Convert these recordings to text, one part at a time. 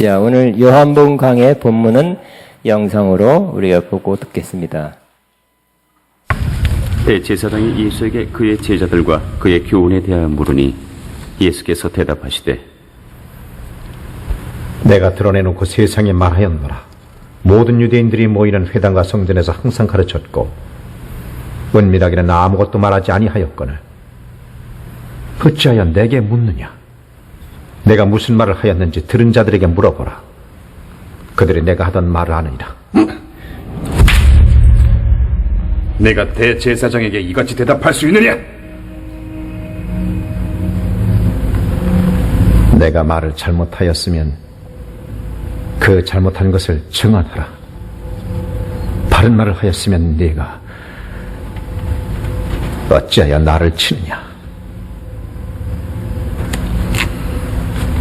자, 오늘 요한복음 강의 본문은 영상으로 우리가 보고 듣겠습니다. 대제사장이 예수에게 그의 제자들과 그의 교훈에 대하여 물으니 예수께서 대답하시되 내가 드러내놓고 세상에 말하였노라. 모든 유대인들이 모이는 회당과 성전에서 항상 가르쳤고 은밀하게는 아무것도 말하지 아니하였거늘 어찌하여 내게 묻느냐? 내가 무슨 말을 하였는지 들은 자들에게 물어보라. 그들이 내가 하던 말을 아느니라. 내가 대제사장에게 이같이 대답할 수 있느냐? 내가 말을 잘못하였으면 그 잘못한 것을 증언하라. 바른 말을 하였으면 네가 어찌하여 나를 치느냐?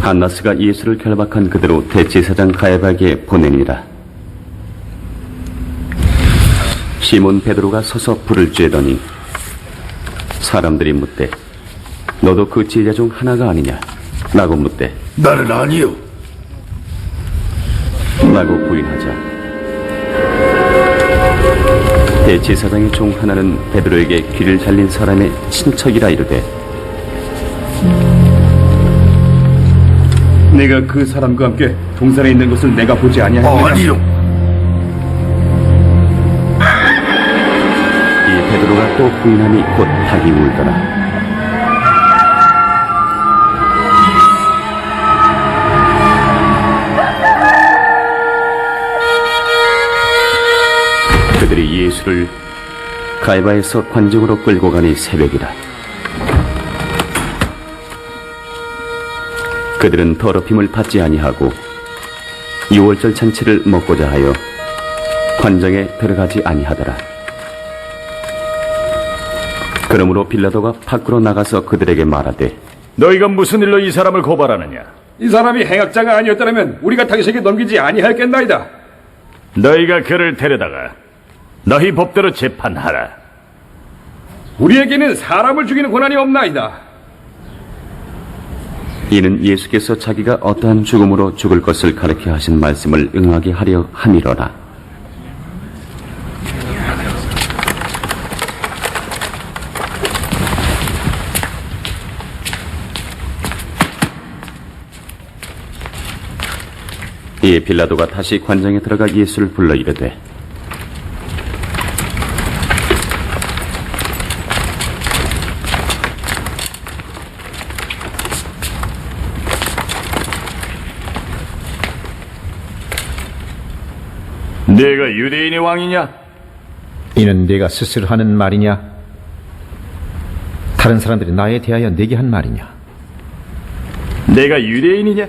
한나스가 예수를 결박한 그대로 대제사장 가야바에게 보내니라. 시몬 베드로가 서서 불을 쬐더니 사람들이 묻되 너도 그 제자 중 하나가 아니냐? 라고 묻되 나는 아니요. 라고 부인하자 대제사장의 종 하나는 베드로에게 귀를 잘린 사람의 친척이라 이르되 내가 그 사람과 함께 동산에 있는 것을 내가 보지 아니하였느냐? 아니요. 이 베드로가 또 부인하니 곧 닭이 울더라. 그들이 예수를 가야바에서 관중으로 끌고 가니 새벽이라. 그들은 더럽힘을 받지 아니하고 유월절 잔치를 먹고자 하여 관장에 들어가지 아니하더라. 그러므로 빌라도가 밖으로 나가서 그들에게 말하되 너희가 무슨 일로 이 사람을 고발하느냐? 이 사람이 행악자가 아니었다면 우리가 당신에게 넘기지 아니하였겠나이다. 너희가 그를 데려다가 너희 법대로 재판하라. 우리에게는 사람을 죽이는 권한이 없나이다. 이는 예수께서 자기가 어떠한 죽음으로 죽을 것을 가르쳐 하신 말씀을 응하게 하려 함이로라. 이에 빌라도가 다시 관장에 들어가 예수를 불러 이르되 내가 유대인의 왕이냐? 이는 네가 스스로 하는 말이냐? 다른 사람들이 나에 대하여 내게 한 말이냐? 내가 유대인이냐?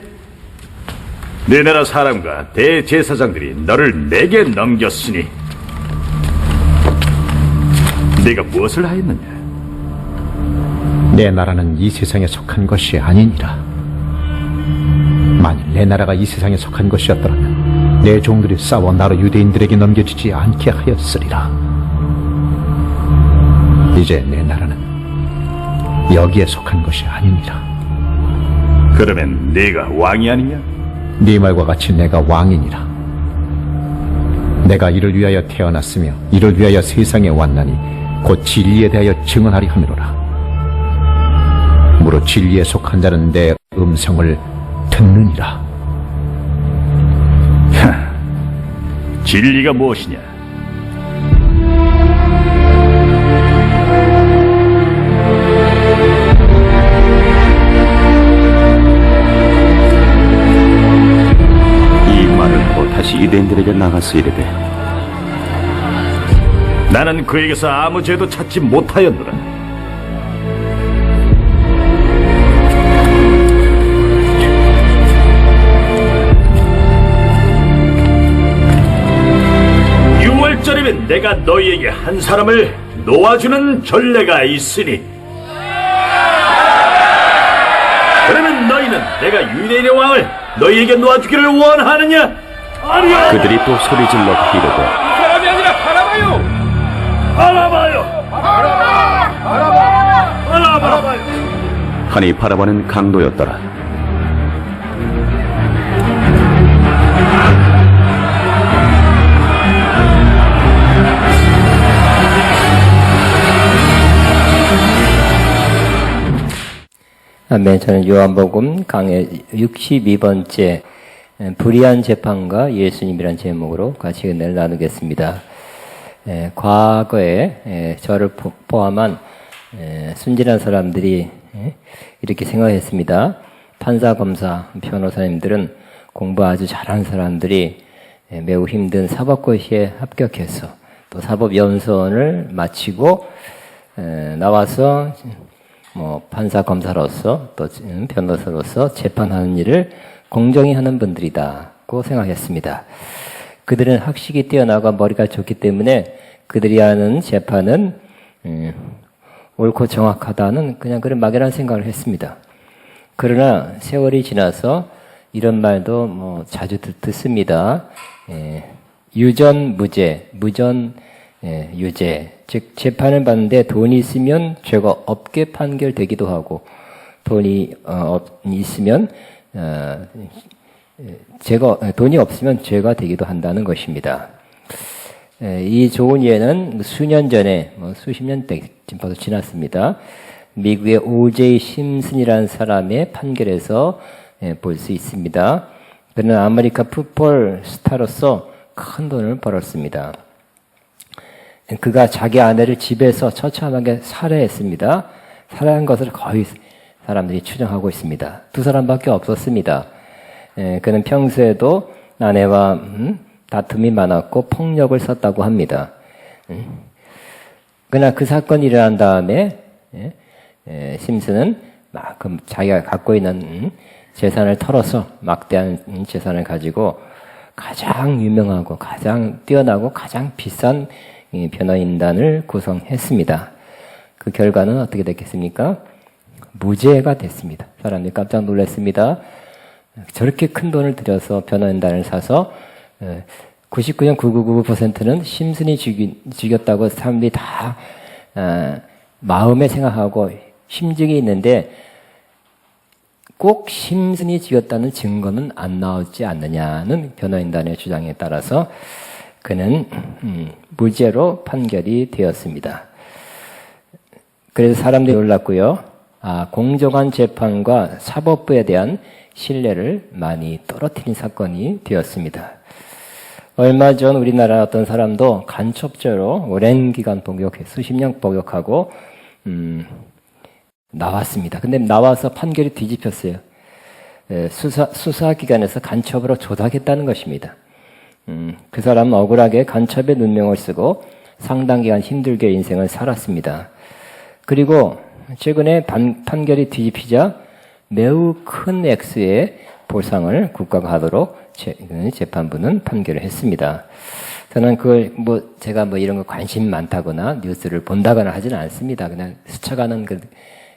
내 나라 사람과 대제사장들이 너를 내게 넘겼으니 네가 무엇을 하였느냐? 내 나라는 이 세상에 속한 것이 아니니라. 만일 내 나라가 이 세상에 속한 것이었더라면 내 종들이 싸워 나로 유대인들에게 넘겨지지 않게 하였으리라. 이제 내 나라는 여기에 속한 것이 아니니라. 그러면 네가 왕이 아니냐? 네 말과 같이 내가 왕이니라. 내가 이를 위하여 태어났으며 이를 위하여 세상에 왔나니 곧 진리에 대하여 증언하리 함이로라. 무릇 진리에 속한 자는 내 음성을 듣느니라. 진리가 무엇이냐? 이 말을 하고 다시 유대인들에게 나가서 이르되 나는 그에게서 아무 죄도 찾지 못하였노라. 유월절이면 내가 너희에게 한 사람을 놓아주는 전례가 있으니 그러면 너희는 내가 유대인의 왕을 너희에게 놓아주기를 원하느냐? 아니야. 그들이 또 소리질러 이르되 사람이 아니라 바라봐요. 바라봐요. 바라봐요. 하니 바라바는 강도였더라. 아멘. 저는 요한복음 강의 62번째 불의한 재판과 예수님이란 제목으로 같이 은혜를 나누겠습니다. 과거에 저를 포함한 순진한 사람들이 이렇게 생각했습니다. 판사, 검사, 변호사님들은 공부 아주 잘하는 사람들이 매우 힘든 사법고시에 합격해서 또 사법연수원을 마치고 나와서 판사, 검사로서 또 변호사로서 재판하는 일을 공정히 하는 분들이다고 생각했습니다. 그들은 학식이 뛰어나고 머리가 좋기 때문에 그들이 하는 재판은 옳고 정확하다는 그냥 그런 막연한 생각을 했습니다. 그러나 세월이 지나서 이런 말도 자주 듣습니다. 유전 무죄, 무전 유죄. 즉 재판을 받는데 돈이 있으면 죄가 없게 판결되기도 하고 돈이 있으면 돈이 없으면 죄가 되기도 한다는 것입니다. 이 좋은 예는 수년 전에 수십 년 지금 벌써 지났습니다. 미국의 O.J. 심슨이라는 사람의 판결에서 볼 수 있습니다. 그는 아메리카 풋볼 스타로서 큰 돈을 벌었습니다. 그가 자기 아내를 집에서 처참하게 살해했습니다. 살해한 것을 거의 사람들이 추정하고 있습니다. 두 사람밖에 없었습니다. 그는 평소에도 아내와 다툼이 많았고 폭력을 썼다고 합니다. 그러나 그 사건이 일어난 다음에 심슨은 자기가 갖고 있는 재산을 털어서 막대한 재산을 가지고 가장 유명하고 가장 뛰어나고 가장 비싼 변호인단을 구성했습니다. 그 결과는 어떻게 됐겠습니까? 무죄가 됐습니다. 사람들이 깜짝 놀랐습니다. 저렇게 큰 돈을 들여서 변호인단을 사서 99.9999%는 심슨이 죽였다고 사람들이 다 마음에 생각하고 심증이 있는데 꼭 심슨이 죽였다는 증거는 안 나오지 않느냐는 변호인단의 주장에 따라서 그는 무죄로 판결이 되었습니다. 그래서 사람들이 놀랐고요. 공정한 재판과 사법부에 대한 신뢰를 많이 떨어뜨린 사건이 되었습니다. 얼마 전 우리나라 어떤 사람도 간첩죄로 오랜 기간 수십 년 복역하고 나왔습니다. 근데 나와서 판결이 뒤집혔어요. 수사기관에서 간첩으로 조작했다는 것입니다. 그 사람은 억울하게 간첩의 눈명을 쓰고 상당 기간 힘들게 인생을 살았습니다. 그리고 최근에 판결이 뒤집히자 매우 큰 액수의 보상을 국가가 하도록 재판부는 판결을 했습니다. 저는 그걸 제가 이런 거 관심 많다거나 뉴스를 본다거나 하지는 않습니다. 그냥 스쳐가는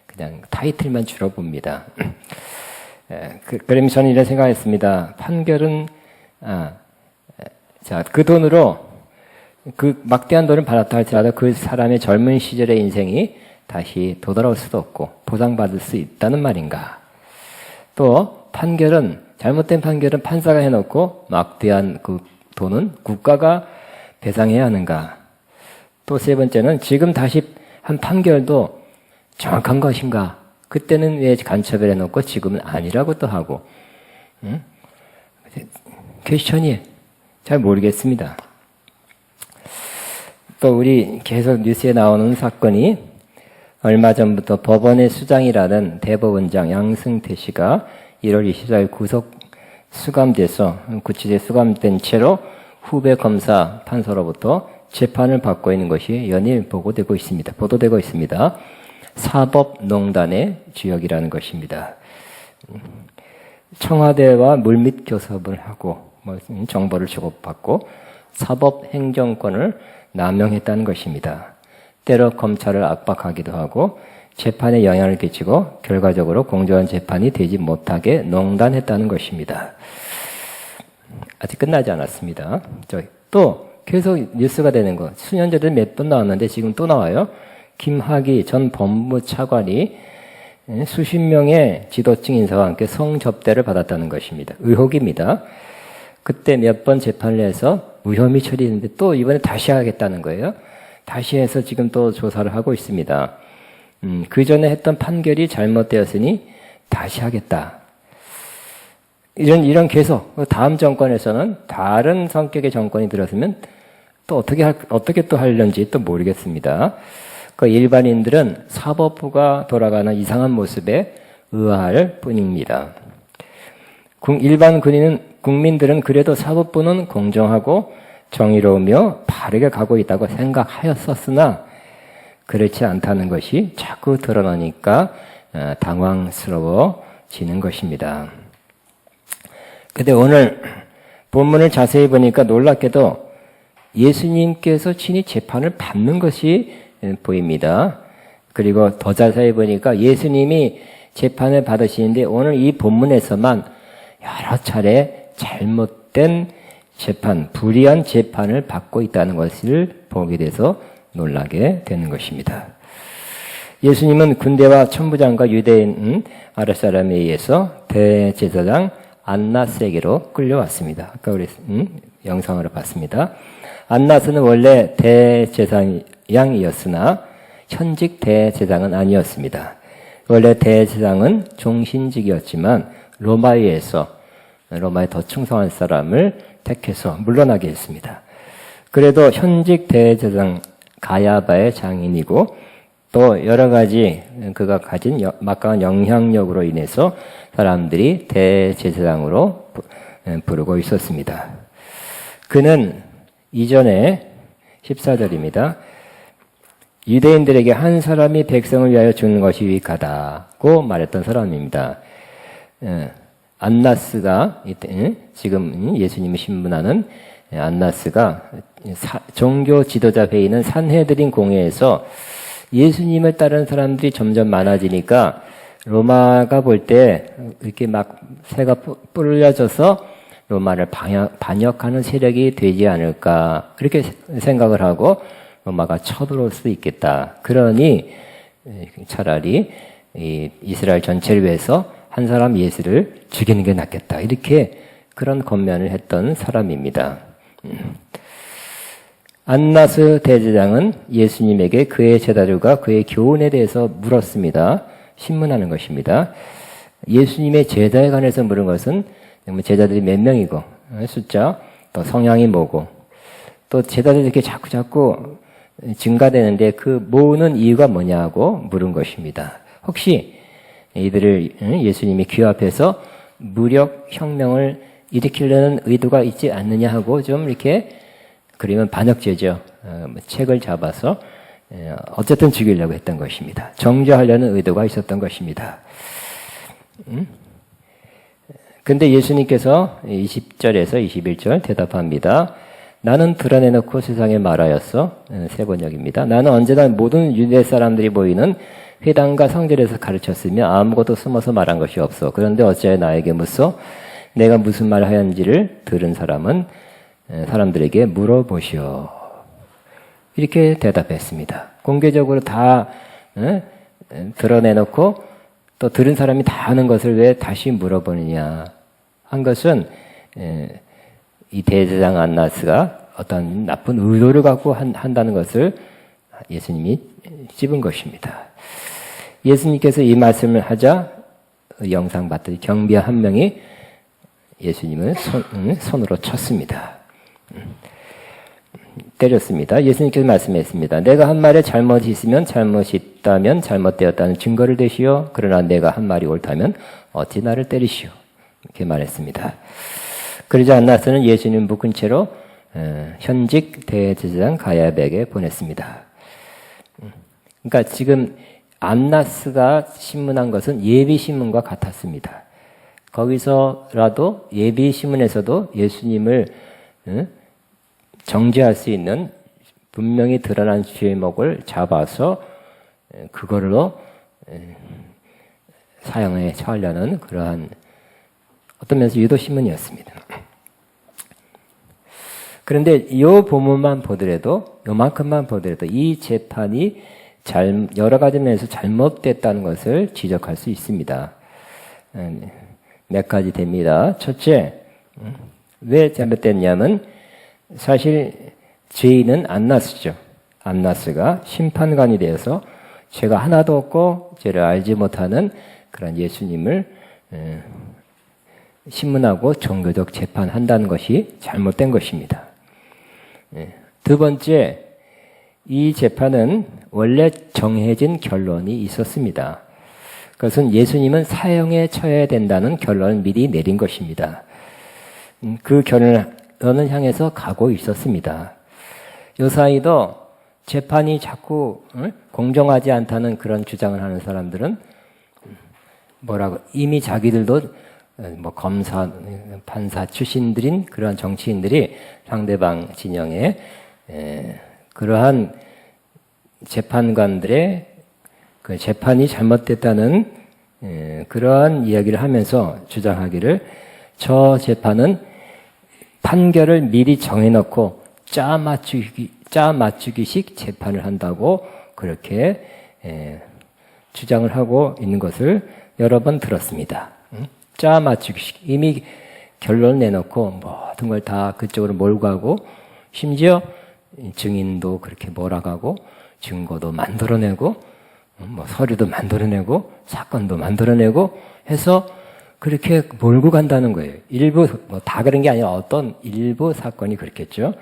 그냥 타이틀만 주로 봅니다. 그러면 저는 이런 생각했습니다. 판결은 그 돈으로 그 막대한 돈을 받았다 할지라도 그 사람의 젊은 시절의 인생이 다시 되돌아올 수도 없고 보상받을 수 있다는 말인가. 또 잘못된 판결은 판사가 해놓고 막대한 그 돈은 국가가 배상해야 하는가. 또 세 번째는 지금 다시 한 판결도 정확한 것인가. 그때는 왜 간첩을 해놓고 지금은 아니라고 또 하고. 퀘스천이 잘 모르겠습니다. 또 우리 계속 뉴스에 나오는 사건이 얼마 전부터 법원의 수장이라는 대법원장 양승태 씨가 1월 24일 구속 수감돼서 구치소에 수감된 채로 후배 검사 판사로부터 재판을 받고 있는 것이 연일 보도되고 있습니다. 사법농단의 주역이라는 것입니다. 청와대와 물밑 교섭을 하고 정보를 주고받고 사법행정권을 남용했다는 것입니다. 때로 검찰을 압박하기도 하고 재판에 영향을 끼치고 결과적으로 공정한 재판이 되지 못하게 농단했다는 것입니다. 아직 끝나지 않았습니다. 또 계속 뉴스가 되는 거 수년 전에 몇 번 나왔는데 지금 또 나와요. 김학의 전 법무차관이 수십 명의 지도층 인사와 함께 성접대를 받았다는 것입니다. 의혹입니다. 그때 몇 번 재판을 해서 무혐의 처리했는데 또 이번에 다시 하겠다는 거예요. 다시 해서 지금 또 조사를 하고 있습니다. 그 전에 했던 판결이 잘못되었으니 다시 하겠다. 이런 계속 다음 정권에서는 다른 성격의 정권이 들었으면 또 어떻게 또 하려는지 또 모르겠습니다. 그 일반인들은 사법부가 돌아가는 이상한 모습에 의아할 뿐입니다. 일반 국민들은 그래도 사법부는 공정하고 정의로우며 바르게 가고 있다고 생각하였었으나 그렇지 않다는 것이 자꾸 드러나니까 당황스러워지는 것입니다. 근데 오늘 본문을 자세히 보니까 놀랍게도 예수님께서 친히 재판을 받는 것이 보입니다. 그리고 더 자세히 보니까 예수님이 재판을 받으시는데 오늘 이 본문에서만 여러 차례 잘못된 재판, 불의한 재판을 받고 있다는 것을 보게 돼서 놀라게 되는 것입니다. 예수님은 군대와 천부장과 유대인 아랫사람에 의해서 대제사장 안나스에게로 끌려왔습니다. 아까 우리 영상으로 봤습니다. 안나스는 원래 대제사장이었으나 현직 대제사장은 아니었습니다. 원래 대제사장은 종신직이었지만 로마에 더 충성한 사람을 택해서 물러나게 했습니다. 그래도 현직 대제사장 가야바의 장인이고 또 여러 가지 그가 가진 막강한 영향력으로 인해서 사람들이 대제사장으로 부르고 있었습니다. 그는 이전에 14절입니다. 유대인들에게 한 사람이 백성을 위하여 죽는 것이 유익하다고 말했던 사람입니다. 안나스가 지금 예수님이 신문하는 안나스가 종교 지도자 회의는 산헤드린 공회에서 예수님을 따르는 사람들이 점점 많아지니까 로마가 볼 때 이렇게 막 새가 뿌려져서 로마를 반역하는 세력이 되지 않을까 그렇게 생각을 하고 로마가 쳐들어올 수도 있겠다. 그러니 차라리 이스라엘 전체를 위해서 한 사람 예수를 죽이는 게 낫겠다. 이렇게 그런 권면을 했던 사람입니다. 안나스 대제장은 예수님에게 그의 제자들과 그의 교훈에 대해서 물었습니다. 신문하는 것입니다. 예수님의 제자에 관해서 물은 것은 제자들이 몇 명이고 숫자, 또 성향이 뭐고 또 제자들이 이렇게 자꾸 증가되는데 그 모으는 이유가 뭐냐고 물은 것입니다. 혹시 이들을 예수님이 귀 앞에서 무력 혁명을 일으키려는 의도가 있지 않느냐 하고 좀 이렇게 그러면 반역죄죠. 책을 잡아서 어쨌든 죽이려고 했던 것입니다. 정죄하려는 의도가 있었던 것입니다. 근데 예수님께서 20절에서 21절 대답합니다. 나는 드러내놓고 세상에 말하였어. 세 번역입니다. 나는 언제나 모든 유대 사람들이 모이는 회당과 성전에서 가르쳤으며 아무것도 숨어서 말한 것이 없어. 그런데 어찌하여 나에게 묻소? 내가 무슨 말을 하였는지를 들은 사람들에게 물어보시오. 이렇게 대답했습니다. 공개적으로 다 드러내놓고 또 들은 사람이 다 아는 것을 왜 다시 물어보느냐 한 것은 이 대제사장 안나스가 어떤 나쁜 의도를 갖고 한다는 것을 예수님이 찝은 것입니다. 예수님께서 이 말씀을 하자 영상 봤더니 경비 한 명이 예수님을 손으로 쳤습니다. 때렸습니다. 예수님께서 말씀했습니다. 내가 한 말에 잘못이 있으면 잘못이 있다면 잘못되었다는 증거를 대시오. 그러나 내가 한 말이 옳다면 어찌 나를 때리시오. 이렇게 말했습니다. 그러자 안나스는 예수님 묶은 채로 현직 대제사장 가야바에게 보냈습니다. 그러니까 지금 안나스가 신문한 것은 예비신문과 같았습니다. 거기서라도 예비신문에서도 예수님을 정죄할 수 있는 분명히 드러난 죄목을 잡아서 그걸로 사형에 처하려는 그러한 어떤 면에서 유도신문이었습니다. 그런데 이 본문만 보더라도 요만큼만 보더라도 이 재판이 여러 가지 면에서 잘못됐다는 것을 지적할 수 있습니다. 몇 가지 됩니다. 첫째, 왜 잘못됐냐면 사실 죄인은 안나스죠. 안나스가 심판관이 되어서 죄가 하나도 없고 죄를 알지 못하는 그런 예수님을 신문하고 종교적 재판한다는 것이 잘못된 것입니다. 두 번째, 이 재판은 원래 정해진 결론이 있었습니다. 그것은 예수님은 사형에 처해야 된다는 결론을 미리 내린 것입니다. 그 결론을 향해서 가고 있었습니다. 요사이도 재판이 자꾸 공정하지 않다는 그런 주장을 하는 사람들은 뭐라고 이미 자기들도 뭐 검사, 판사 출신들인 그러한 정치인들이 상대방 진영에 그러한 재판관들의 그 재판이 잘못됐다는 그러한 이야기를 하면서 주장하기를 저 재판은 판결을 미리 정해놓고 짜 맞추기식 재판을 한다고 그렇게 주장을 하고 있는 것을 여러 번 들었습니다. 짜 맞추기식 이미 결론을 내놓고 모든 걸 다 그쪽으로 몰고 가고 심지어 증인도 그렇게 몰아가고 증거도 만들어내고 뭐 서류도 만들어내고 사건도 만들어내고 해서 그렇게 몰고 간다는 거예요. 일부 뭐 다 그런 게 아니라 어떤 일부 사건이 그렇겠죠.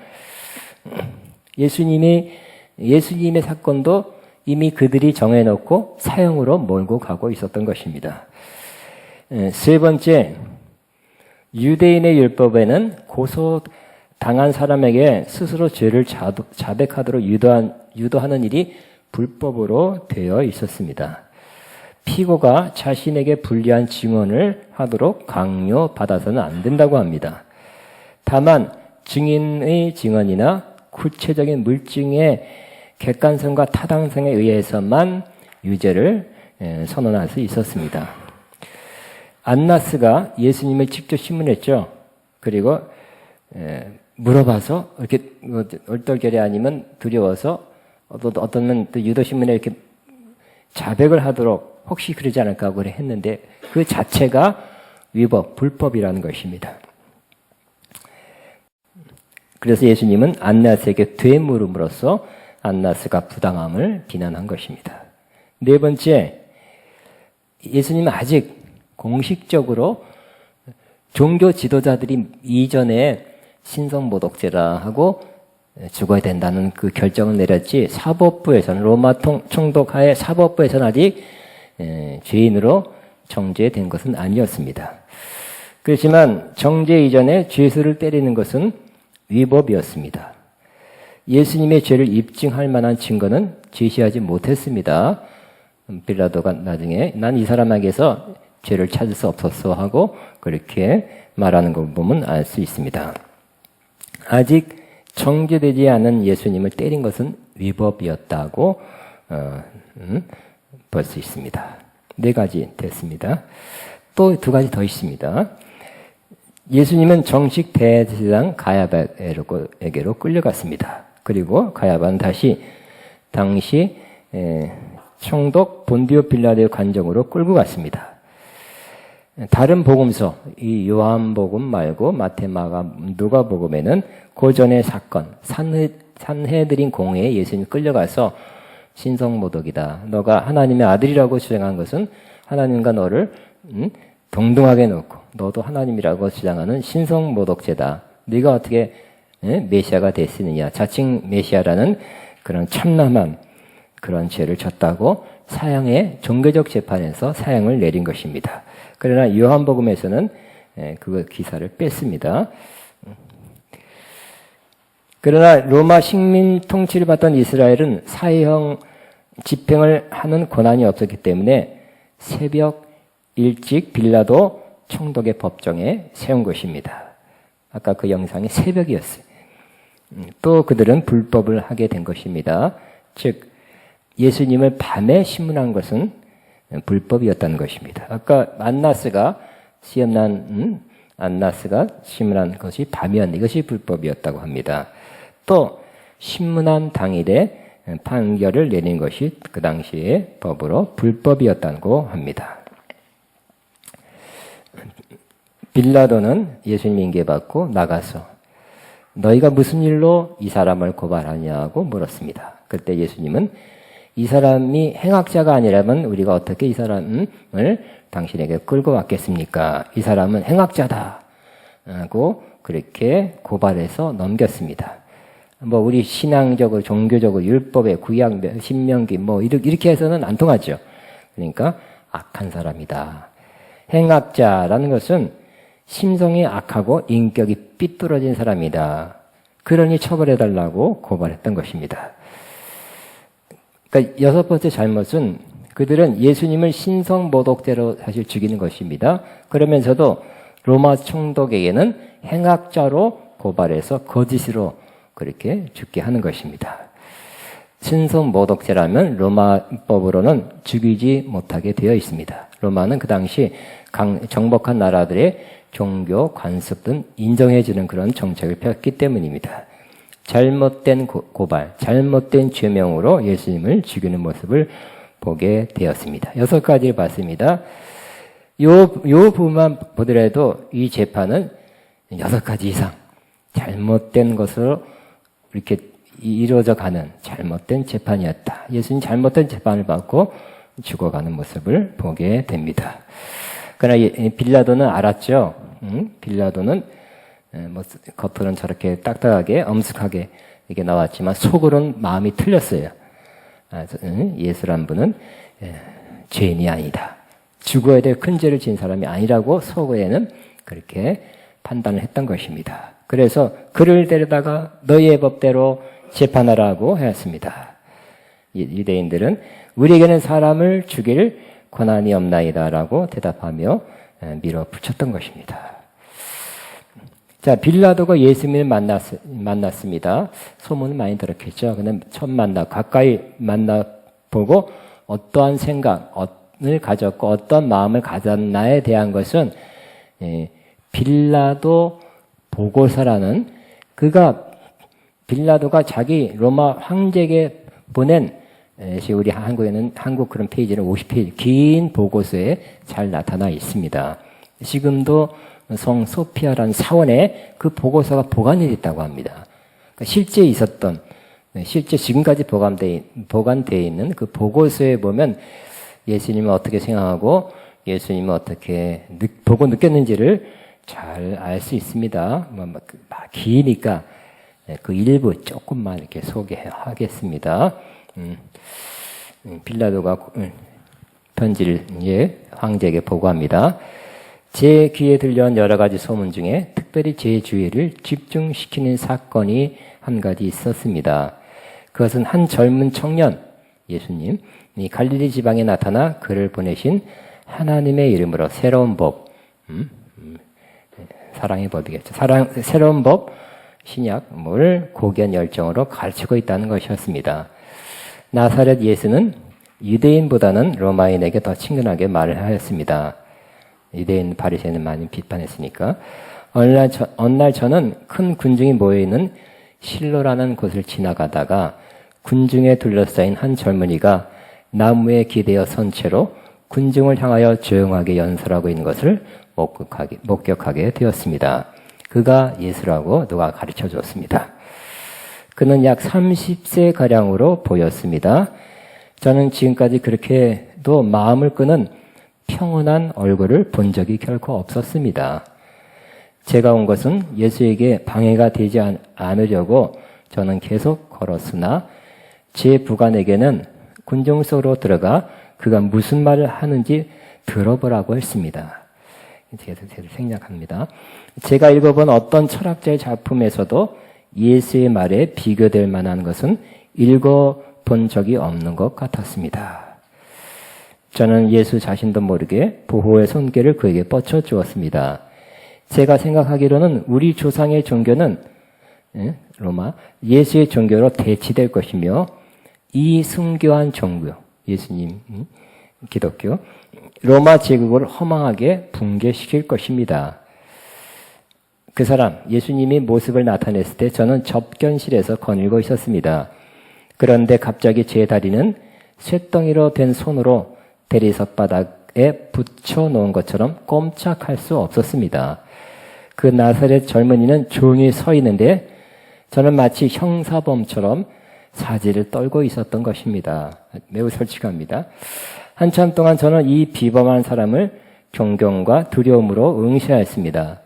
예수님의 사건도 이미 그들이 정해놓고 사형으로 몰고 가고 있었던 것입니다. 세 번째, 유대인의 율법에는 고소당한 사람에게 스스로 죄를 자백하도록 유도하는 일이 불법으로 되어 있었습니다. 피고가 자신에게 불리한 증언을 하도록 강요받아서는 안 된다고 합니다. 다만 증인의 증언이나 구체적인 물증의 객관성과 타당성에 의해서만 유죄를 선언할 수 있었습니다. 안나스가 예수님을 직접 신문했죠. 그리고 물어봐서 이렇게 얼떨결에 아니면 두려워서 어떤 또 유도신문에 이렇게 자백을 하도록 혹시 그러지 않을까 하고 했는데 그 자체가 불법이라는 것입니다. 그래서 예수님은 안나스에게 되물음으로써 안나스가 부당함을 비난한 것입니다. 네 번째, 예수님은 아직 공식적으로 종교 지도자들이 이전에 신성모독죄라 하고 죽어야 된다는 그 결정을 내렸지 사법부에서는 로마 총독하에 사법부에서는 아직 죄인으로 정죄된 것은 아니었습니다. 그렇지만 정죄 이전에 죄수를 때리는 것은 위법이었습니다. 예수님의 죄를 입증할 만한 증거는 제시하지 못했습니다. 빌라도가 나중에 난 이 사람에게서 죄를 찾을 수 없었어 하고 그렇게 말하는 걸 보면 알 수 있습니다. 아직 정죄되지 않은 예수님을 때린 것은 위법이었다고 볼 수 있습니다. 네 가지 됐습니다. 또 두 가지 더 있습니다. 예수님은 정식 대제사장 가야바에게로 끌려갔습니다. 그리고 가야바는 다시 당시 총독 본디오 빌라도의 관정으로 끌고 갔습니다. 다른 복음서, 이 요한복음 말고 마태, 마가, 누가복음에는 고전의 사건, 산헤드린 공회에 예수님이 끌려가서 신성모독이다. 너가 하나님의 아들이라고 주장한 것은 하나님과 너를 동등하게 놓고 너도 하나님이라고 주장하는 신성모독죄다. 네가 어떻게 메시아가 됐느냐. 자칭 메시아라는 그런 참남한 그런 죄를 졌다고 사형의 종교적 재판에서 사형을 내린 것입니다. 그러나 요한복음에서는 그 기사를 뺐습니다. 그러나 로마 식민 통치를 받던 이스라엘은 사형 집행을 하는 권한이 없었기 때문에 새벽 일찍 빌라도 총독의 법정에 세운 것입니다. 아까 그 영상이 새벽이었어요. 또 그들은 불법을 하게 된 것입니다. 즉 예수님을 밤에 신문한 것은 불법이었다는 것입니다. 아까 안나스가 시험난 안나스가 신문한 것이 밤이었는데 이것이 불법이었다고 합니다. 또 신문한 당일에 판결을 내린 것이 그 당시의 법으로 불법이었다고 합니다. 빌라도는 예수님 징계받고 나가서 너희가 무슨 일로 이 사람을 고발하냐고 물었습니다. 그때 예수님은 이 사람이 행악자가 아니라면 우리가 어떻게 이 사람을 당신에게 끌고 왔겠습니까? 이 사람은 행악자다 하고 그렇게 고발해서 넘겼습니다. 뭐 우리 신앙적으로 종교적으로 율법의 구약 신명기 뭐 이렇게 해서는 안 통하죠. 그러니까 악한 사람이다. 행악자라는 것은 심성이 악하고 인격이 삐뚤어진 사람이다. 그러니 처벌해달라고 고발했던 것입니다. 그러니까 여섯 번째 잘못은 그들은 예수님을 신성모독죄로 사실 죽이는 것입니다. 그러면서도 로마 총독에게는 행악자로 고발해서 거짓으로 그렇게 죽게 하는 것입니다. 신성모독죄라면 로마법으로는 죽이지 못하게 되어 있습니다. 로마는 그 당시 정복한 나라들의 종교, 관습 등 인정해주는 그런 정책을 폈기 때문입니다. 잘못된 고발, 잘못된 죄명으로 예수님을 죽이는 모습을 보게 되었습니다. 6가지를 봤습니다. 요 부분만 보더라도 이 재판은 6가지 이상 잘못된 것으로 이렇게 이루어져 가는 잘못된 재판이었다. 예수님 잘못된 재판을 받고 죽어가는 모습을 보게 됩니다. 그러나 빌라도는 알았죠. 빌라도는 뭐 겉으로는 저렇게 딱딱하게 엄숙하게 이렇게 나왔지만 속으로는 마음이 틀렸어요. 예수란 분은 죄인이 아니다. 죽어야 될 큰 죄를 지은 사람이 아니라고 속에는 그렇게 판단을 했던 것입니다. 그래서 그를 데려다가 너희의 법대로 재판하라고 하였습니다. 유대인들은 우리에게는 사람을 죽일 권한이 없나이다라고 대답하며 밀어붙였던 것입니다. 자, 빌라도가 예수님을 만났습니다. 소문은 많이 들었겠죠. 근데 처음 가까이 만나보고 어떠한 생각을 가졌고 어떤 마음을 가졌나에 대한 것은 빌라도 보고서라는 빌라도가 자기 로마 황제에게 보낸 우리 한국에는 한국 그런 페이지는 50페이지 긴 보고서에 잘 나타나 있습니다. 지금도 성 소피아라는 사원에 그 보고서가 보관되어 있다고 합니다. 그러니까 실제 있었던, 실제 지금까지 보관되어 있는 그 보고서에 보면 예수님은 어떻게 생각하고 예수님은 어떻게 보고 느꼈는지를 잘 알 수 있습니다. 기니까 그 일부 조금만 이렇게 소개하겠습니다. 빌라도가 편지를 황제에게 보고합니다. 제 귀에 들려온 여러 가지 소문 중에 특별히 제 주의를 집중시키는 사건이 한 가지 있었습니다. 그것은 한 젊은 청년, 예수님이 갈릴리 지방에 나타나 그를 보내신 하나님의 이름으로 새로운 법, 사랑의 법이겠죠. 새로운 법, 신약을 고귀한 열정으로 가르치고 있다는 것이었습니다. 나사렛 예수는 유대인보다는 로마인에게 더 친근하게 말을 하였습니다. 유대인 바리새인은 많이 비판했으니까. 어느 날 저는 큰 군중이 모여있는 실로라는 곳을 지나가다가 군중에 둘러싸인 한 젊은이가 나무에 기대어 선 채로 군중을 향하여 조용하게 연설하고 있는 것을 목격하게 되었습니다. 그가 예수라고 누가 가르쳐 줬습니다. 그는 약 30세가량으로 보였습니다. 저는 지금까지 그렇게도 마음을 끄는 평온한 얼굴을 본 적이 결코 없었습니다. 제가 온 것은 예수에게 방해가 되지 않으려고 저는 계속 걸었으나 제 부관에게는 군중 속으로 들어가 그가 무슨 말을 하는지 들어보라고 했습니다. 제가 생략합니다. 제가 읽어본 어떤 철학자의 작품에서도 예수의 말에 비교될 만한 것은 읽어본 적이 없는 것 같았습니다. 저는 예수 자신도 모르게 보호의 손길을 그에게 뻗쳐 주었습니다. 제가 생각하기로는 우리 조상의 종교는 로마 예수의 종교로 대치될 것이며 이 순교한 종교, 예수님, 기독교, 로마 제국을 허망하게 붕괴시킬 것입니다. 그 사람, 예수님이 모습을 나타냈을 때 저는 접견실에서 거닐고 있었습니다. 그런데 갑자기 제 다리는 쇳덩이로 된 손으로 대리석 바닥에 붙여놓은 것처럼 꼼짝할 수 없었습니다. 그 나사렛 젊은이는 조용히 서 있는데 저는 마치 형사범처럼 사지를 떨고 있었던 것입니다. 매우 솔직합니다. 한참 동안 저는 이 비범한 사람을 존경과 두려움으로 응시하였습니다.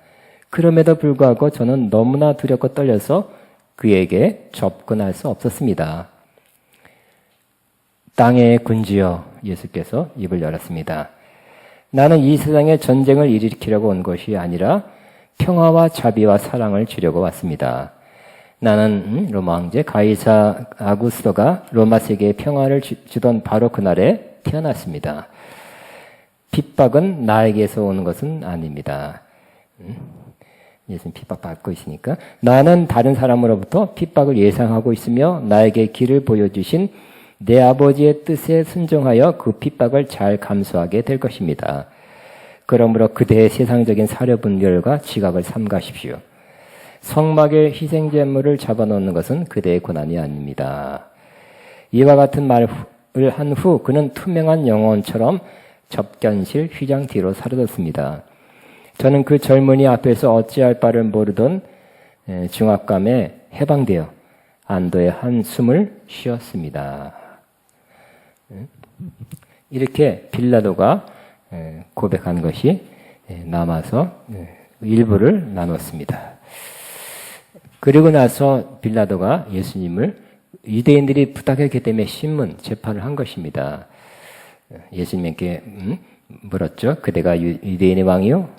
그럼에도 불구하고 저는 너무나 두렵고 떨려서 그에게 접근할 수 없었습니다. 땅의 군주여, 예수께서 입을 열었습니다. 나는 이 세상에 전쟁을 일으키려고 온 것이 아니라 평화와 자비와 사랑을 주려고 왔습니다. 나는 로마 황제 가이사 아구스토가 로마 세계에 평화를 주던 바로 그날에 태어났습니다. 핍박은 나에게서 오는 것은 아닙니다. 예수님 핍박받고 있으니까. 나는 다른 사람으로부터 핍박을 예상하고 있으며 나에게 길을 보여주신 내 아버지의 뜻에 순종하여 그 핍박을 잘 감수하게 될 것입니다. 그러므로 그대의 세상적인 사려분별과 지각을 삼가십시오. 성막의 희생제물을 잡아놓는 것은 그대의 고난이 아닙니다. 이와 같은 말을 한 후 그는 투명한 영혼처럼 접견실 휘장 뒤로 사라졌습니다. 저는 그 젊은이 앞에서 어찌할 바를 모르던 중압감에 해방되어 안도의 한숨을 쉬었습니다. 이렇게 빌라도가 고백한 것이 남아서 일부를 나눴습니다. 그리고 나서 빌라도가 예수님을 유대인들이 부탁했기 때문에 신문, 재판을 한 것입니다. 예수님께 물었죠. 그대가 유대인의 왕이요?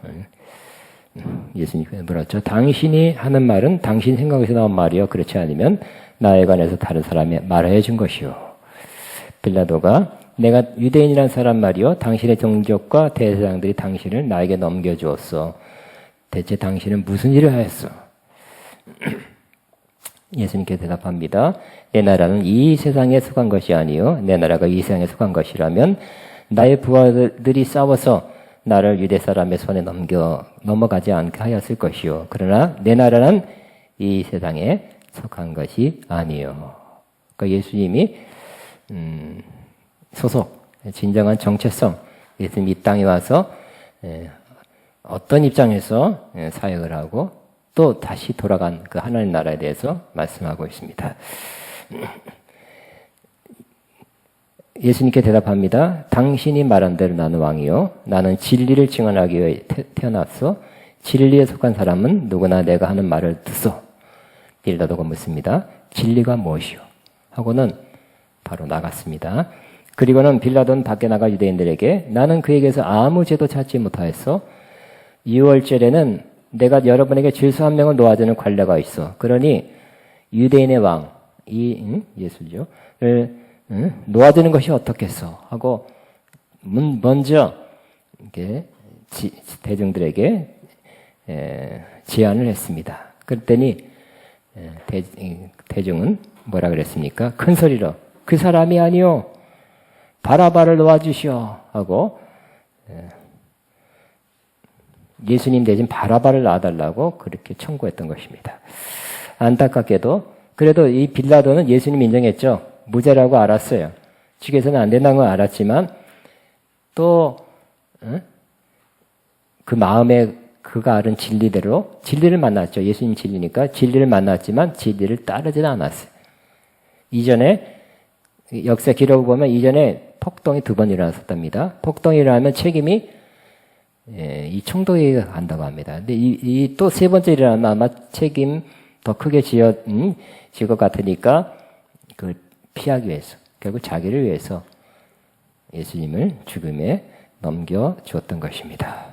예수님께 물었죠. 당신이 하는 말은 당신 생각에서 나온 말이요. 그렇지 않으면 나에 관해서 다른 사람이 말해 준 것이요. 빌라도가 내가 유대인이란 사람 말이요. 당신의 종족과 대제사장들이 당신을 나에게 넘겨주었어. 대체 당신은 무슨 일을 하였어? 예수님께 대답합니다. 내 나라는 이 세상에 속한 것이 아니요. 내 나라가 이 세상에 속한 것이라면 나의 부하들이 싸워서 나를 유대 사람의 손에 넘어가지 않게 하였을 것이요. 그러나 내 나라는 이 세상에 속한 것이 아니요. 그러니까 예수님이 소속, 진정한 정체성, 예수님이 이 땅에 와서 어떤 입장에서 사역을 하고 또 다시 돌아간 그 하나님 나라에 대해서 말씀하고 있습니다. 예수님께 대답합니다. 당신이 말한 대로 나는 왕이요. 나는 진리를 증언하기 위해 태어났어. 진리에 속한 사람은 누구나 내가 하는 말을 듣소. 빌라도가 묻습니다. 진리가 무엇이요? 하고는 바로 나갔습니다. 그리고는 빌라도는 밖에 나가 유대인들에게 나는 그에게서 아무 죄도 찾지 못하였어. 6월절에는 내가 여러분에게 질서 한 명을 놓아주는 관례가 있어. 그러니 유대인의 왕, 예수죠. 놓아주는 것이 어떻겠어? 하고 먼저 이렇게 대중들에게 제안을 했습니다. 그랬더니 대중은 뭐라 그랬습니까? 큰 소리로 그 사람이 아니요 바라바를 놓아주시오 하고 예수님 대신 바라바를 놔달라고 그렇게 청구했던 것입니다. 안타깝게도 그래도 이 빌라도는 예수님 인정했죠. 무죄라고 알았어요. 죽여서는 안 된다는 걸 알았지만 또 그 마음에 그가 아는 진리대로 진리를 만났죠. 예수님 진리니까 진리를 만났지만 진리를 따르지는 않았어요. 이전에 역사 기록을 보면 이전에 폭동이 2번 일어났었답니다. 폭동이 일어나면 책임이 이 총독에게 간다고 합니다. 근데 이 또 3번째 일어나면 아마 책임 더 크게 지을 것 같으니까 그 피하기 위해서 결국 자기를 위해서 예수님을 죽음에 넘겨주었던 것입니다.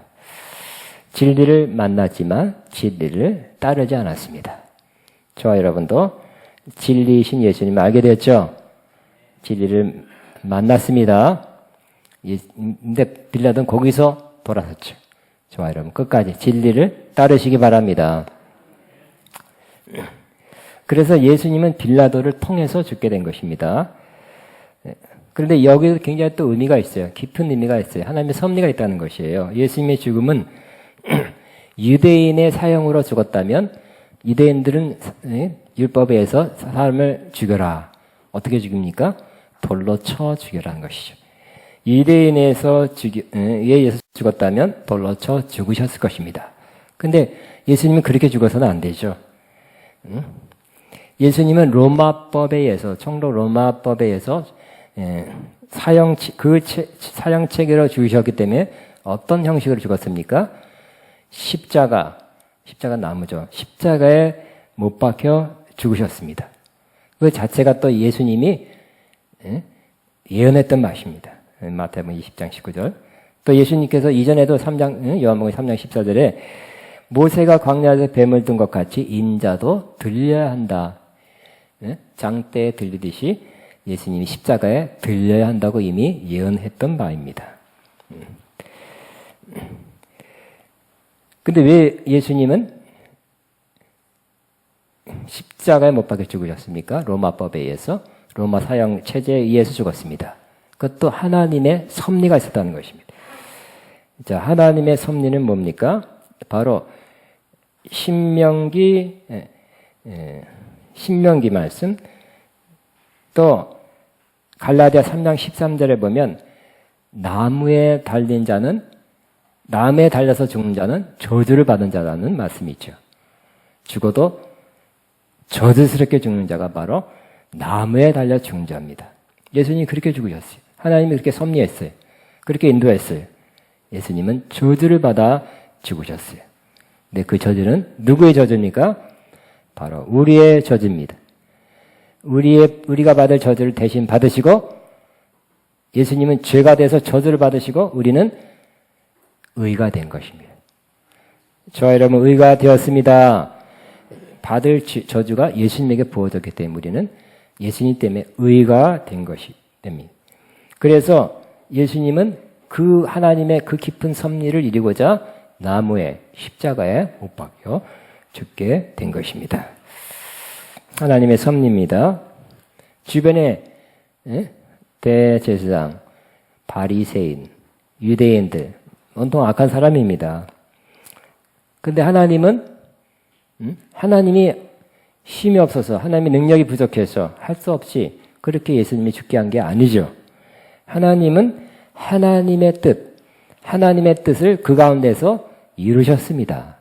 진리를 만났지만 진리를 따르지 않았습니다. 저와 여러분도 진리이신 예수님을 알게 되었죠. 진리를 만났습니다. 근데 빌라도는 거기서 돌아섰죠. 저와 여러분 끝까지 진리를 따르시기 바랍니다. 그래서 예수님은 빌라도를 통해서 죽게 된 것입니다. 그런데 여기도 굉장히 또 의미가 있어요. 깊은 의미가 있어요. 하나님의 섭리가 있다는 것이에요. 예수님의 죽음은 유대인의 사형으로 죽었다면 유대인들은 율법에 의해서 사람을 죽여라. 어떻게 죽입니까? 돌로 쳐 죽여라는 것이죠. 유대인에서 의해서 죽었다면 돌로 쳐 죽으셨을 것입니다. 근데 예수님은 그렇게 죽어서는 안 되죠. 예수님은 로마법에 의해서 청로 로마법에 의해서 사형 체계로 죽으셨기 때문에 어떤 형식으로 죽었습니까? 십자가 나무죠. 십자가에 못 박혀 죽으셨습니다. 그 자체가 또 예수님이 예언했던 말씀입니다. 마태복음 20장 19절. 또 예수님께서 이전에도 요한복음 3장 14절에 모세가 광야에서 뱀을 든 것 같이 인자도 들려야 한다. 장대에 들리듯이 예수님이 십자가에 들려야 한다고 이미 예언했던 바입니다. 근데 왜 예수님은 십자가에 못 박혀 죽으셨습니까? 로마법에 의해서, 로마 사형 체제에 의해서 죽었습니다. 그것도 하나님의 섭리가 있었다는 것입니다. 자, 하나님의 섭리는 뭡니까? 바로 신명기 말씀, 또 갈라디아 3장 13절에 보면 나무에 달려서 죽는 자는 저주를 받은 자라는 말씀이 있죠. 죽어도 저주스럽게 죽는 자가 바로 나무에 달려 죽는 자입니다. 예수님이 그렇게 죽으셨어요. 하나님이 그렇게 섭리했어요. 그렇게 인도했어요. 예수님은 저주를 받아 죽으셨어요. 근데 그 저주는 누구의 저주입니까? 바로 우리의 저주입니다. 우리가 받을 저주를 대신 받으시고, 예수님은 죄가 돼서 저주를 받으시고 우리는 의가 된 것입니다. 저와 여러분 의가 되었습니다. 받을 저주가 예수님에게 부어졌기 때문에 우리는 예수님 때문에 의가 된 것이 됩니다. 그래서 예수님은 그 하나님의 그 깊은 섭리를 이루고자 나무에 십자가에 못 박혀 죽게 된 것입니다. 하나님의 섭리입니다. 주변에 대제사장, 바리새인, 유대인들 온통 악한 사람입니다. 근데 하나님이 힘이 없어서, 하나님의 능력이 부족해서 할 수 없이 그렇게 예수님이 죽게 한 게 아니죠. 하나님은 하나님의 뜻을 그 가운데서 이루셨습니다.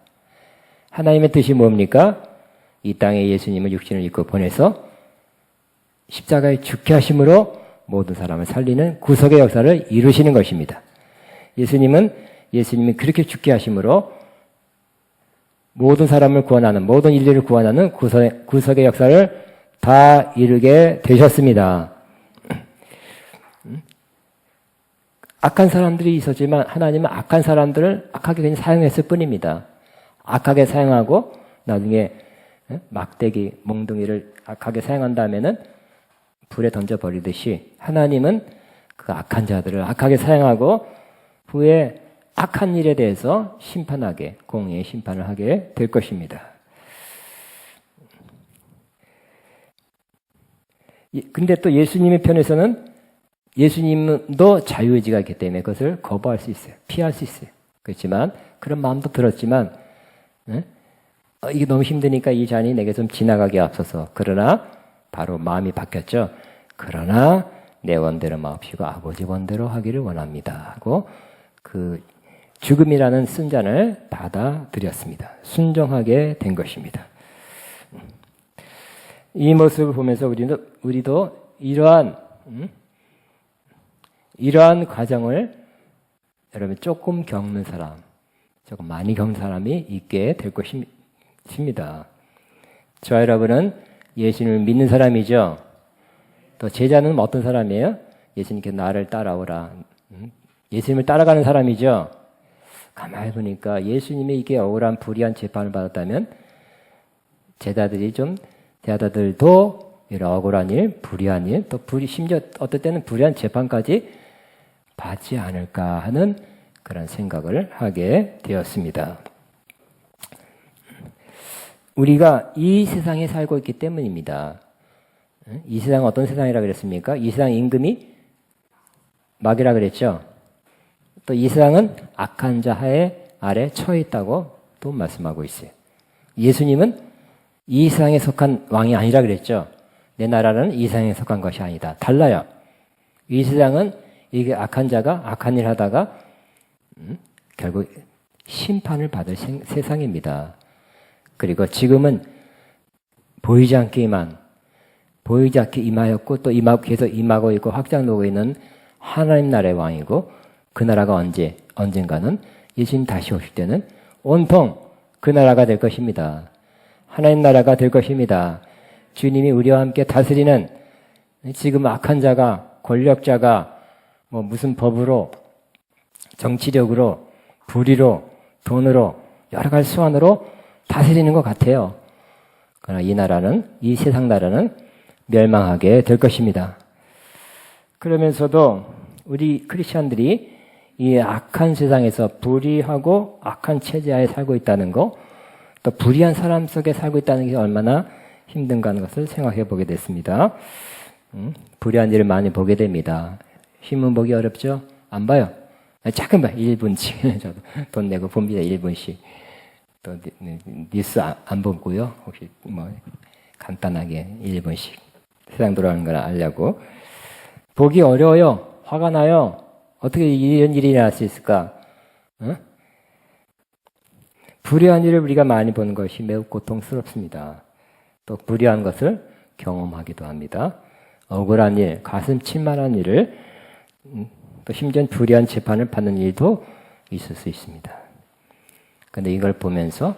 하나님의 뜻이 뭡니까? 이 땅에 예수님을 육신을 입고 보내서 십자가에 죽게 하심으로 모든 사람을 살리는 구속의 역사를 이루시는 것입니다. 예수님이 그렇게 죽게 하심으로 모든 사람을 구원하는, 모든 인류를 구원하는 구속의 역사를 다 이루게 되셨습니다. 악한 사람들이 있었지만 하나님은 악한 사람들을 악하게 그냥 사용했을 뿐입니다. 악하게 사용하고 나중에 막대기, 몽둥이를 악하게 사용한 다음에는 불에 던져버리듯이 하나님은 그 악한 자들을 악하게 사용하고 후에 악한 일에 대해서 공의의 심판을 하게 될 것입니다. 근데 또 예수님의 편에서는 예수님도 자유의지가 있기 때문에 그것을 거부할 수 있어요. 피할 수 있어요. 그렇지만 그런 마음도 들었지만 이게 너무 힘드니까 이 잔이 내게 좀 지나가게 앞서서, 그러나 바로 마음이 바뀌었죠. 그러나 내 원대로 마옵시고 아버지 원대로 하기를 원합니다 하고 그 죽음이라는 쓴 잔을 받아들였습니다. 순종하게 된 것입니다. 이 모습을 보면서 우리도 이러한 과정을 여러분 조금 겪는 사람, 조금 많이 겪는 사람이 있게 될 것입니다. 저와 여러분은 예수님을 믿는 사람이죠. 또 제자는 어떤 사람이에요? 예수님께 나를 따라오라. 예수님을 따라가는 사람이죠. 가만히 보니까 예수님이 이게 억울한 불의한 재판을 받았다면 제자들도 이런 억울한 일, 불의한 일, 또 심지어 어떨 때는 불의한 재판까지 받지 않을까 하는 그런 생각을 하게 되었습니다. 우리가 이 세상에 살고 있기 때문입니다. 이 세상은 어떤 세상이라 그랬습니까? 이 세상 임금이 마귀라 그랬죠. 또 이 세상은 악한 자 아래 처해 있다고 또 말씀하고 있어요. 예수님은 이 세상에 속한 왕이 아니라 그랬죠. 내 나라는 이 세상에 속한 것이 아니다. 달라요. 이 세상은 이게 악한 자가 악한 일 하다가 결국 심판을 받을 세상입니다. 그리고 지금은 보이지 않게 임하였고 또 계속 임하고 있고 확장되고 있는 하나님 나라의 왕이고 그 나라가 언젠가는 예수님 다시 오실 때는 온통 그 나라가 될 것입니다. 하나님 나라가 될 것입니다. 주님이 우리와 함께 다스리는 지금 악한 자가 권력자가 뭐 무슨 법으로 정치력으로 불의로 돈으로 여러 가지 수완으로 다스리는 것 같아요. 그러나 이 세상 나라는 멸망하게 될 것입니다. 그러면서도 우리 크리스천들이 이 악한 세상에서 불의하고 악한 체제하에 살고 있다는 거, 또 불의한 사람 속에 살고 있다는 게 얼마나 힘든가 하는 것을 생각해 보게 됐습니다. 불의한 일을 많이 보게 됩니다. 신문 보기 어렵죠? 안 봐요. 잠깐만 1분씩 저도 돈 내고 봅니다. 1분씩. 또 뉴스 안 보고요. 혹시 뭐 간단하게 1분씩 세상 돌아가는 걸 알려고. 보기 어려워요. 화가 나요. 어떻게 이런 일이 일어날 수 있을까? 불의한 일을 우리가 많이 보는 것이 매우 고통스럽습니다. 또 불의한 것을 경험하기도 합니다. 억울한 일, 가슴 칠만한 일을 또 심지어 불의한 재판을 받는 일도 있을 수 있습니다. 그런데 이걸 보면서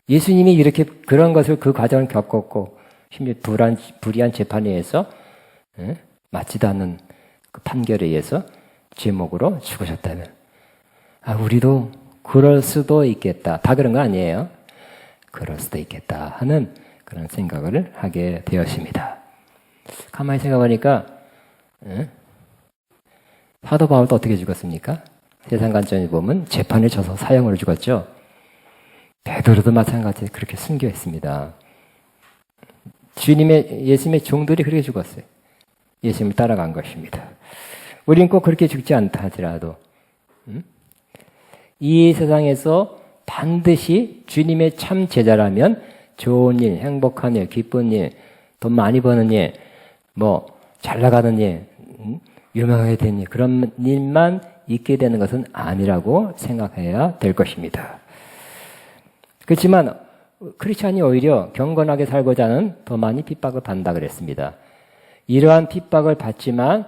예수님이 이렇게 그런 것을 그 과정을 겪었고 심지어 불의한 재판에 의해서 맞지도 않는 그 판결에 의해서 제목으로 죽으셨다면 우리도 그럴 수도 있겠다. 다 그런 거 아니에요. 그럴 수도 있겠다 하는 그런 생각을 하게 되었습니다. 가만히 생각해보니까 사도 바울도 어떻게 죽었습니까? 세상 관점에 보면 재판을 져서 사형으로 죽었죠. 베드로도 마찬가지로 그렇게 순교했습니다. 예수님의 종들이 그렇게 죽었어요. 예수님을 따라간 것입니다. 우린 꼭 그렇게 죽지 않다 하더라도 이 세상에서 반드시 주님의 참 제자라면 좋은 일, 행복한 일, 기쁜 일, 돈 많이 버는 일, 뭐 잘 나가는 일, 유명하게 된 일, 그런 일만 있게 되는 것은 아니라고 생각해야 될 것입니다. 그렇지만 크리스찬이 오히려 경건하게 살고자 하는 더 많이 핍박을 받는다 그랬습니다. 이러한 핍박을 받지만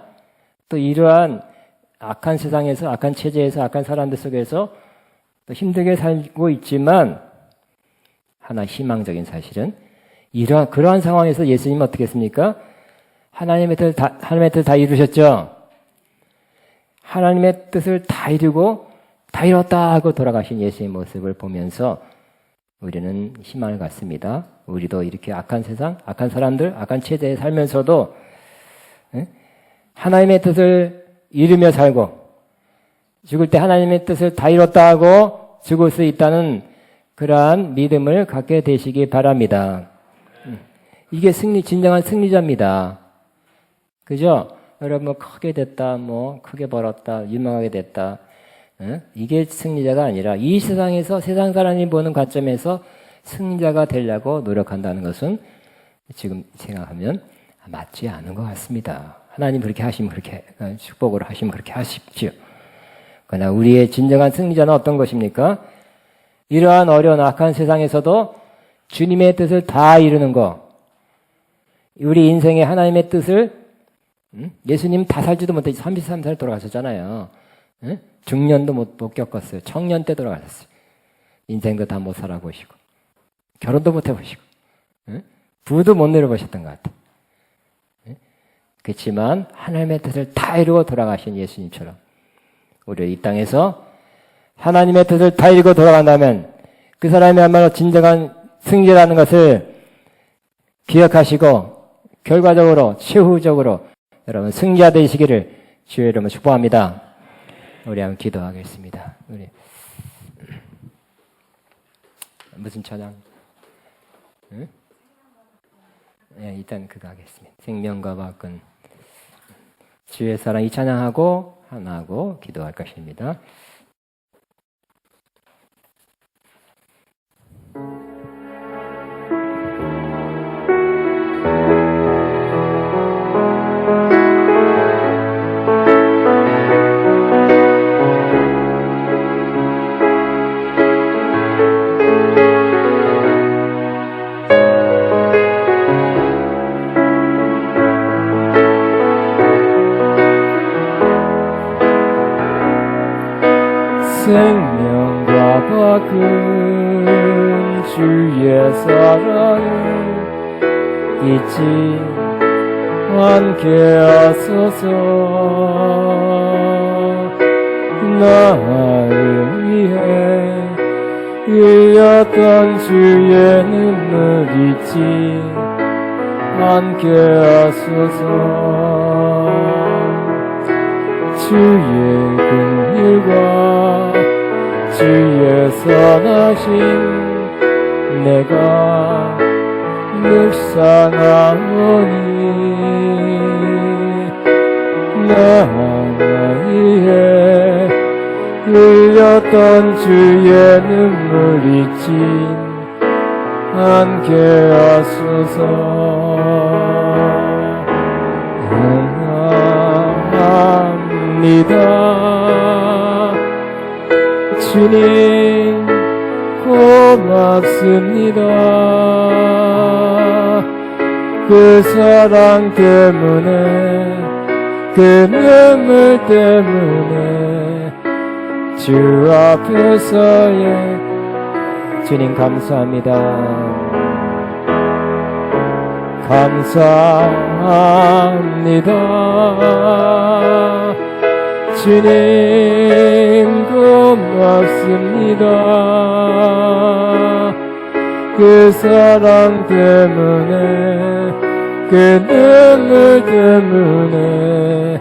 또 이러한 악한 세상에서 악한 체제에서 악한 사람들 속에서 또 힘들게 살고 있지만 하나 희망적인 사실은 그러한 상황에서 예수님은 어떻게 했습니까? 하나님의 뜻을 다 이루셨죠? 하나님의 뜻을 다 이루고 다 이뤘다 하고 돌아가신 예수의 모습을 보면서 우리는 희망을 갖습니다. 우리도 이렇게 악한 세상, 악한 사람들, 악한 체제에 살면서도 하나님의 뜻을 이루며 살고 죽을 때 하나님의 뜻을 다 이뤘다 하고 죽을 수 있다는 그러한 믿음을 갖게 되시기 바랍니다. 이게 진정한 승리자입니다. 그죠? 여러분 크게 됐다, 크게 벌었다, 유명하게 됐다. 이게 승리자가 아니라 이 세상에서 세상 사람이 보는 관점에서 승리자가 되려고 노력한다는 것은 지금 생각하면 맞지 않은 것 같습니다. 하나님 그렇게 하시면 그렇게 축복으로 하시면 그렇게 하십시오. 그러나 우리의 진정한 승리자는 어떤 것입니까? 이러한 어려운 악한 세상에서도 주님의 뜻을 다 이루는 것. 우리 인생의 하나님의 뜻을 예수님 다 살지도 못해 33살 돌아가셨잖아요. 중년도 못 겪었어요. 청년 때 돌아가셨어요. 인생도 다 못 살아보시고 결혼도 못 해보시고 부도 못 내려보셨던 것 같아요. 그렇지만 하나님의 뜻을 다 이루고 돌아가신 예수님처럼 우리 이 땅에서 하나님의 뜻을 다 이루고 돌아간다면 그 사람이야말로 진정한 승리라는 것을 기억하시고 결과적으로 최후적으로 여러분 승리자 되시기를 주의 이름으로 축복합니다. 우리 한번 기도하겠습니다. 우리 무슨 찬양? 일단 그거 하겠습니다. 생명과 박은 주의 사랑 이 찬양하고 하나 하고 기도할 것입니다. 생명과 바꾼 주의 사랑을 잊지 않게 하소서. 나를 위해 흘렸던 주의 눈물 잊지 않게 하소서. 주의 긍휼과 주의 선하심 내가 묵상하오니 나를 위해 흘렸던 주의 눈물 잊지 않게 하소서. 응합니다 주님 고맙습니다. 그 사랑 때문에 그 눈물 때문에 주 앞에서의 주님 감사합니다. 감사합니다. 주님 고맙습니다. 그 사랑 때문에 그 눈물 때문에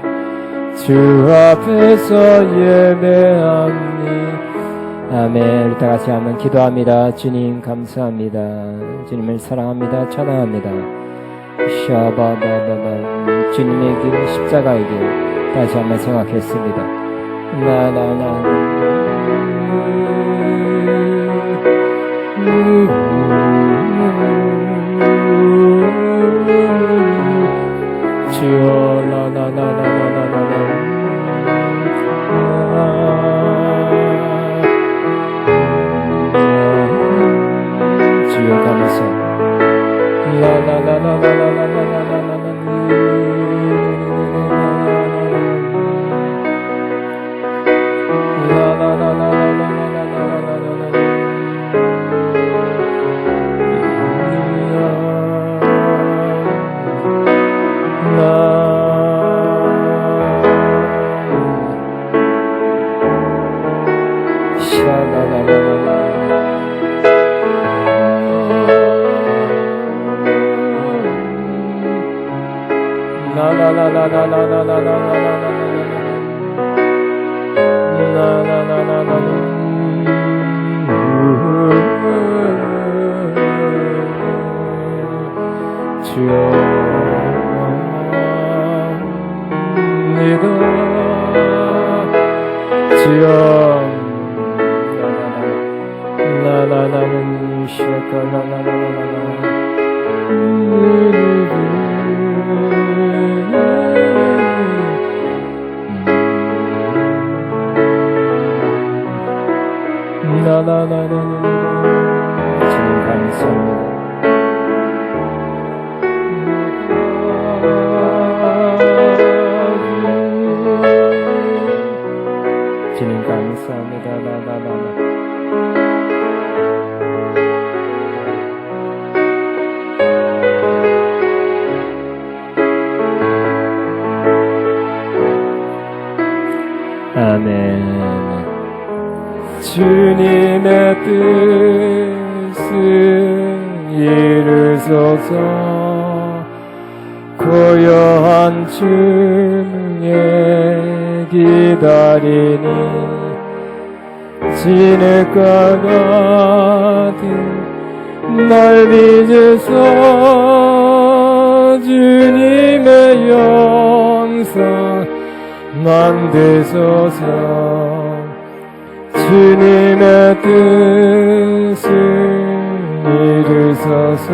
주 앞에서 예배합니다. 아멘. 우리 다 같이 한번 기도합니다. 주님 감사합니다. 주님을 사랑합니다. 찬양합니다. 샤바바바바. 주님의 길 십자가의 길 다시 한번 생각했습니다. 주여 주여 감사. 주님 감사합니다. 아멘. 주님의 뜻을 이루소서. 고요한 중에 기다리니 진흙과 같은 날 빚으소. 주님의 영상 만드소서. 주님의 뜻을 이루소서.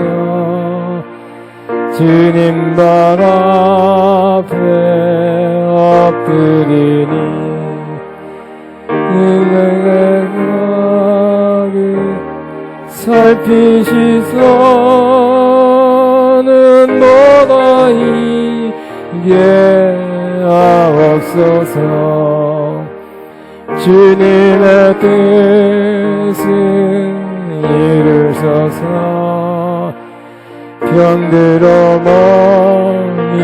주님 발 앞에 엎드리니 은혜를 살피시소는 뭐가 이게 하옵소서. 주님의 뜻은 이루소서. 병들어 몸이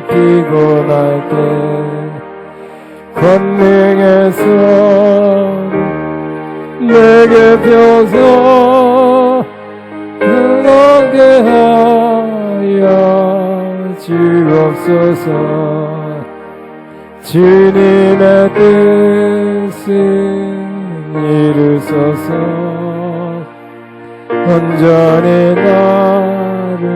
피곤할 때 권능에서 내게 펴서 평안게 하여 주옵소서. 주님의 뜻은 이루소서. 온전히 나를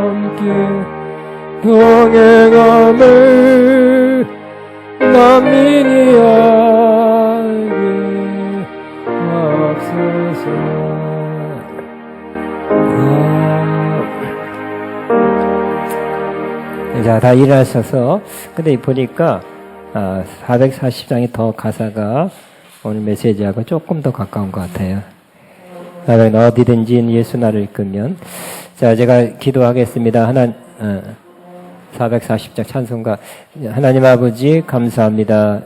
함께 동행함을 남인이 알게 하옵소서. 자, 다 일어나셔서. 근데 보니까 440장이 더 가사가 오늘 메시지하고 조금 더 가까운 것 같아요. 어디든지 예수 나를 이끌면. 자, 제가 기도하겠습니다. 440장 찬송가. 하나님 아버지 감사합니다.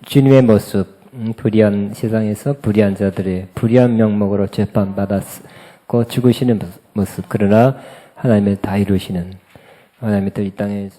주님의 모습, 불의한 세상에서 불의한 자들의 불의한 명목으로 재판받았고 죽으시는 모습. 그러나 하나님의 다 이루시는 하나님의 이 땅에